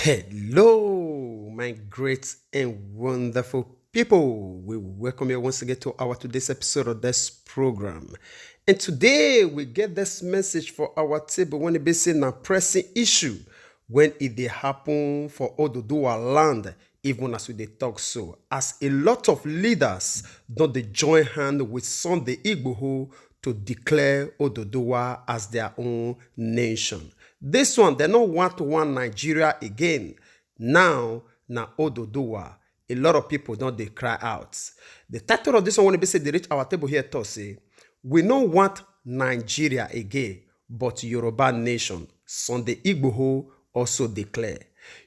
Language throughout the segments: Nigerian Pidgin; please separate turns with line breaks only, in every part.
Hello, my great and wonderful people. We welcome you once again to our today's episode of this program. And today we get this message for our table when it be saying a pressing issue when it dey happen for Oduduwa land, even as we dey talk so. As a lot of leaders don't they join hand with Sunday Igboho to declare Oduduwa as their own nation. This one, they don't want one Nigeria again. Now, Oduduwa. A lot of people don't they cry out. The title of this one, when they say they reach our table here to say, we don't want Nigeria again, but Yoruba nation. Sunday Igboho also declare.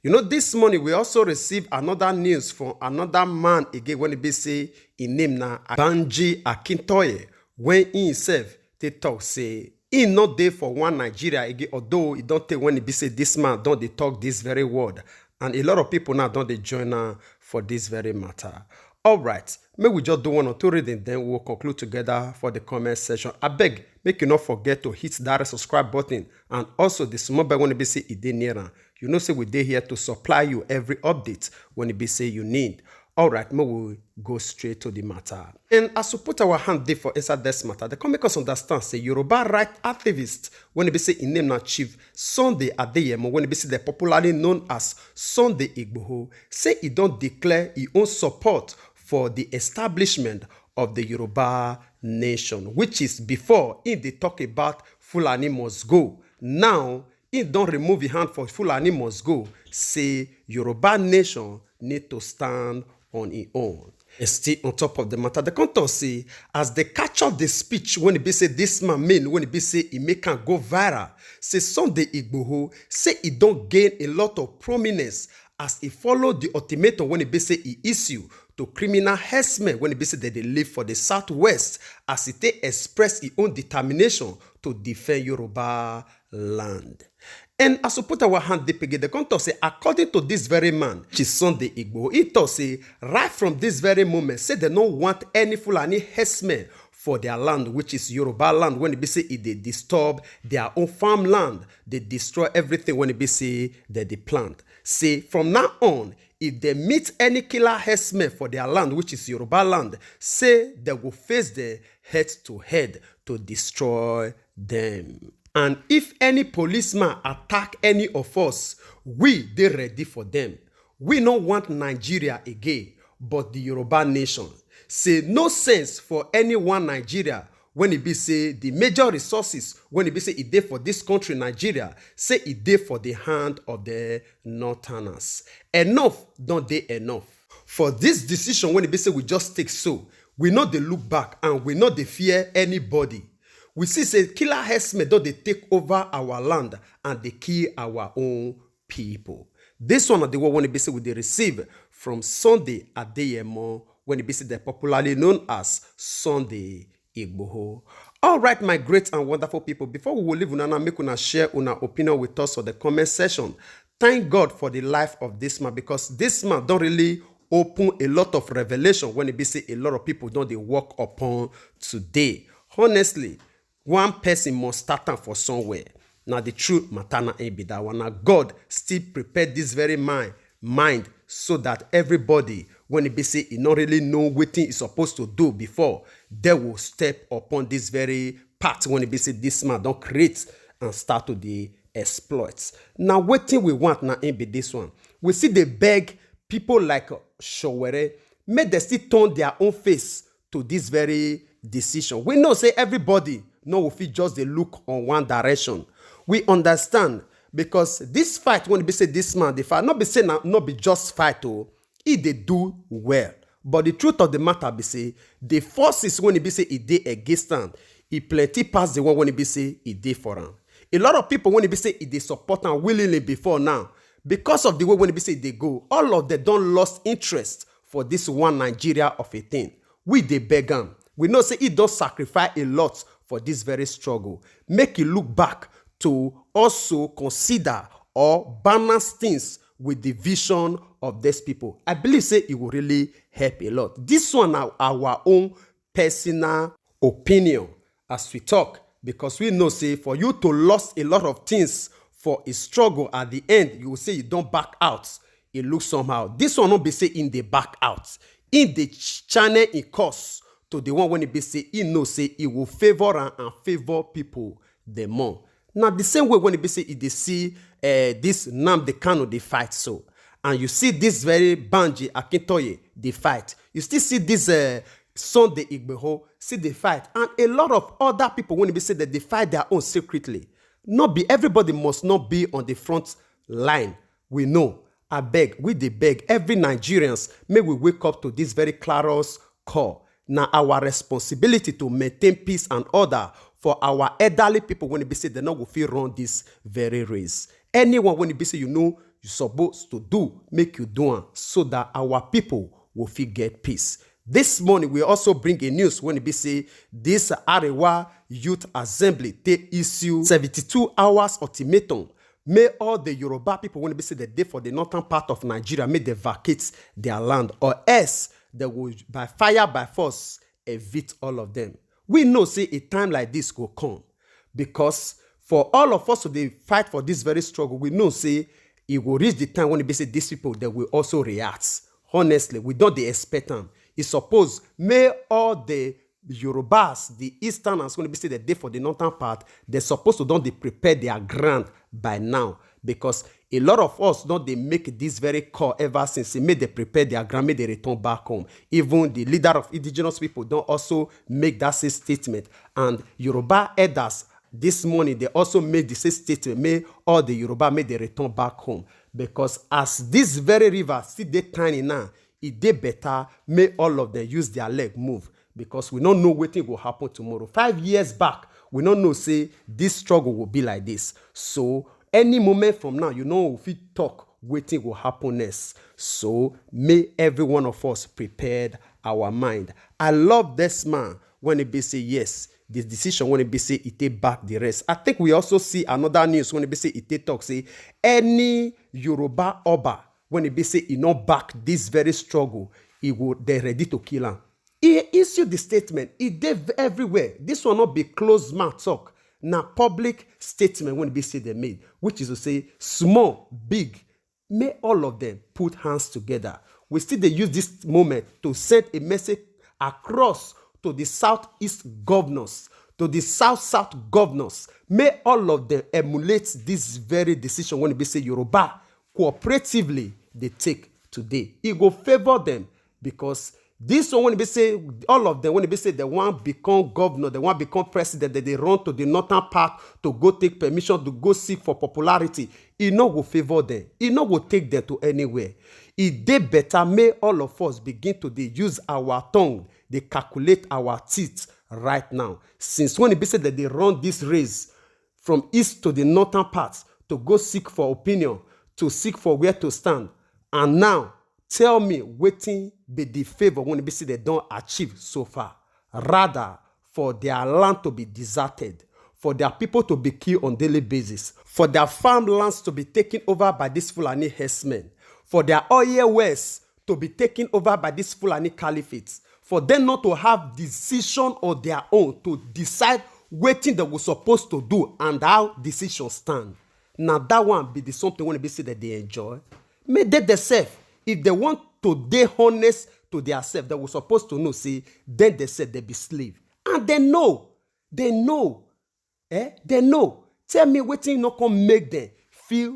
You know, this morning we also received another news from another man again when he say in name na Banji Akintoye, when he himself they talk say he not there for one Nigeria again, although he don't take when he be say this man don't they talk this very word. And a lot of people now don't they join for this very matter. All right, may we just do one or two reading, then we'll conclude together for the comment section. I beg, make you not forget to hit that subscribe button and also the small bell when it be say it dey near. You know, say we dey here to supply you every update when it be say you need. All right, may we go straight to the matter. And as we put our hand there for inside this matter, they can make us understand, say Yoruba right activist, when it be say in name na Chief Sunday Adeyemo, when it be say they popularly known as Sunday Igboho, say he don't declare his own support for the establishment of the Yoruba nation, which is before if they talk about Fulani must go. Now, if don't remove the hand for Fulani must go, say Yoruba nation need to stand on its own. And still on top of the matter, the contour say, as they catch up the speech when it be say this man mean, when it be say he make can go viral, say Sunday Igboho, say he don't gain a lot of prominence as he followed the ultimatum when it be say he issue to criminal herdsmen when it be say that they live for the southwest, as it express his own determination to defend Yoruba land. And as we put our hand deep again, the contour say, according to this very man, which is Sunday Igboho, he thought say, right from this very moment, say they don't want any Fulani herdsmen for their land, which is Yoruba land, when it be say they disturb their own farmland, they destroy everything when it be say that they plant. Say, from now on, if they meet any killer herdsmen for their land, which is Yoruba land, say they will face them head to head to destroy them. And if any policeman attack any of us, we they ready for them. We don't want Nigeria again, but the Yoruba nation. Say no sense for any one Nigeria when it be say the major resources, when it be say it dey for this country, Nigeria, say it dey for the hand of the northerners. Enough don't they enough. For this decision, when it be say we just take so, we not they look back and we not they fear anybody. We see say killer herdsmen don't they take over our land and they kill our own people. This one of the one when it be say we they receive from Sunday Adeyemo, when it be say they're popularly known as Sunday Igboho. All right, my great and wonderful people, before we will leave una make una share una opinion with us on the comment section. Thank God for the life of this man, because this man don't really open a lot of revelation when it be say a lot of people don't they walk upon today. Honestly, one person must start am for somewhere. Now the truth matter ain't be that one. Now God still prepared this very mind so that everybody, when it be say he not really know what thing is supposed to do before, they will step upon this very path when it be say this man don't create and start to the exploits. Now what thing we want now ain't be this one. We see they beg people like Showere, make they still turn their own face to this very decision. We know say everybody no will fit just they look on one direction. We understand, because this fight when be say this man the fight not be say not be just fight if they do well. But the truth of the matter be say the forces when it be say it dey against them, it plenty pass the one when it be say it dey for them. A lot of people when it be say it they support them willingly before now, because of the way when it be say they go, all of them don't lost interest for this one Nigeria of a thing. We they beg them. We know say it does sacrifice a lot for this very struggle. Make it look back to also consider or balance things with the vision of these people. I believe say it will really help a lot. This one are our own personal opinion as we talk, because we know say for you to lose a lot of things for a struggle at the end, you will say you don't back out. It looks somehow. This one not be say in the back out. In the channel in course to the one when it be say he know say it will favor and favor people the more. Now the same way when it be say it they see this Nnamdi Kanu they fight so. And you see this very Banji Akintoye they fight. You still see this Sunday Igboho see they fight. And a lot of other people when it be say that they fight their own secretly. Not be everybody must not be on the front line. We know. I beg, we dey beg every Nigerians, may we wake up to this very clarous call. Now our responsibility to maintain peace and order for our elderly people when it be say they not go feel run this very race. Anyone when it be say you know you supposed to do, make you do it so that our people will feel get peace. This morning we also bring a news when it be say this Arewa Youth Assembly take issue 72 hours ultimatum. May all the Yoruba people, when they say the day for the northern part of Nigeria, may they vacate their land, or else they will, by fire, by force, evict all of them. We know, say, a time like this will come. Because for all of us to fight for this very struggle, we know, say, it will reach the time when they say these people, they will also react. Honestly, we don't expect them. It's supposed, may all the Yorubas, the Easterners, when they say the day for the northern part, they're supposed to don't they prepare their ground by now. Because a lot of us don't they make this very call ever since. They made they prepare their ground, may they return back home. Even the leader of indigenous people don't also make that same statement. And Yoruba elders this morning, they also made the same statement, may all the Yoruba may they return back home. Because as this very river, see they tiny now, it they better, may all of them use their leg move. Because we don't know what will happen tomorrow. 5 years back, we don't know, say, this struggle will be like this. So, any moment from now, you know, if we talk, waiting will happen next. So, may every one of us prepared our mind. I love this man when he be say, yes, this decision when he be say, it take back the rest. I think we also see another news when he be say, it take talk, say, any Yoruba Oba, when he be say, he not back this very struggle, they're ready to kill him. He issued the statement. He did everywhere. This will not be closed mouth talk. Now, public statement when they say they made, which is to say, small, big, may all of them put hands together. We still they use this moment to send a message across to the Southeast governors, to the South governors. May all of them emulate this very decision when they say Yoruba cooperatively they take today. It will favor them because this one, when they say, all of them, when they say they want become governor, they want become president, they run to the northern part to go take permission, to go seek for popularity. It no will favor them. It no will take them to anywhere. It they better may all of us begin to use our tongue, they calculate our teeth right now. Since when they say that they run this race from east to the northern parts to go seek for opinion, to seek for where to stand, and now, tell me waiting be the favor when they say they don't achieve so far. Rather, for their land to be deserted, for their people to be killed on daily basis, for their farmlands to be taken over by these Fulani herdsmen, for their oil wells to be taken over by these Fulani caliphates, for them not to have decision of their own to decide what they were supposed to do and how decisions stand. Now that one be the something when they say that they enjoy. May they themselves, if they want to be honest to themselves, they were supposed to know, see, then they said they be slave. And they know. They know. They know. Tell me what you not come make them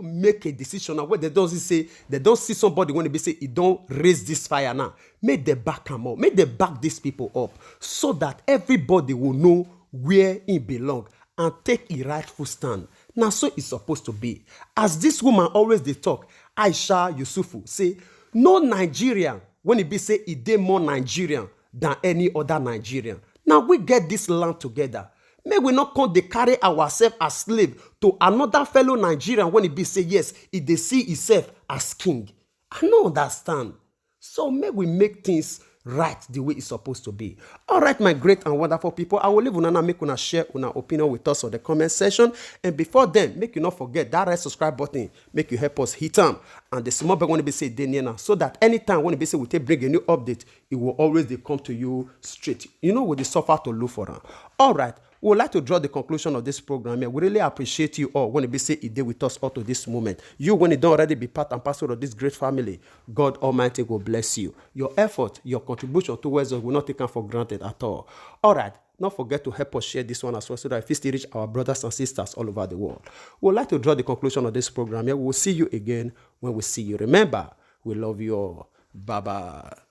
make a decision. And when they don't say, they don't see somebody when they say, it don't raise this fire now. Make they back them up. Make they back these people up so that everybody will know where it belongs and take a rightful stand. Now, so it's supposed to be. As this woman always they talk, Aisha Yusufu, say, no Nigerian, when it be say it dey more Nigerian than any other Nigerian. Now we get this land together. May we not come they carry ourselves as slave to another fellow Nigerian when it be say yes, if they see itself as king. I don't understand. So may we make things right the way it's supposed to be. All right, my great and wonderful people, I will leave una make una share una opinion with us on the comment section. And before then, make you not forget that red subscribe button, make you help us hit them. And the small bell when it be say day now, so that anytime when it be say we take bring a new update, it will always they come to you straight. You know, with the suffer to look for them. All right, We would like to draw the conclusion of this program here. We really appreciate you all when it be say it did with us up to this moment. You, when it don't already be part and parcel of this great family, God Almighty will bless you. Your effort, your contribution towards us will not taken for granted at all. All right. Not forget to help us share this one as well so that it still reach our brothers and sisters all over the world. We would like to draw the conclusion of this program here. We will see you again when we see you. Remember, we love you all. Bye-bye.